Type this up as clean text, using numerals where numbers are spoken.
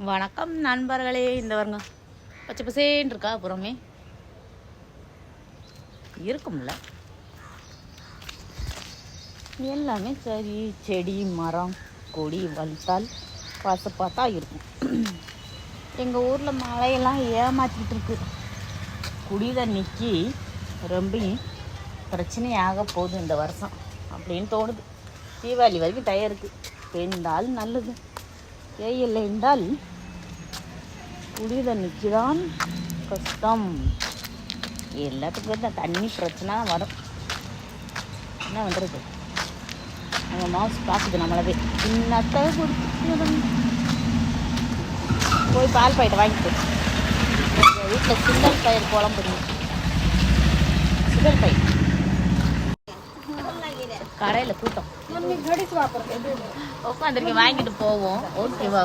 வணக்கம் நண்பர்களே. இந்த வருங்க பச்சை பசேன்னு இருக்கா, அப்புறமே இருக்கும்ல எல்லாமே. சரி, செடி மரம் கொடி வளர்த்தால் பார்த்தா இருக்கும். எங்கள் ஊரில் மழையெல்லாம் ஏமாற்றிக்கிட்டு இருக்கு. குடி தண்ணிக்கு ரொம்ப பிரச்சனையாக போகுது இந்த வருஷம் அப்படின்னு தோணுது. தீபாவளி வரைக்கும் தயாருக்கு பெய்ந்தால் நல்லது, தேயில்லை என்றால் குடி தண்ணிக்கு தான் கஷ்டம். எல்லாத்துக்கும் தான் தண்ணி பிரச்சனை வரும். என்ன பண்ணுறது? நம்ம மவுஸ் பார்க்குது நம்மளவே. சின்னத்தை போய் பால் பாயிட்ட வாங்கிட்டு எங்கள் வீட்டில் சுண்டல் பயிர் குழம்பு இருந்துச்சு. சுண்டல் பயிர் கடையில் கூட்டம் உட்காந்துருக்கேன், வாங்கிட்டு போவோம். ஓகேவா?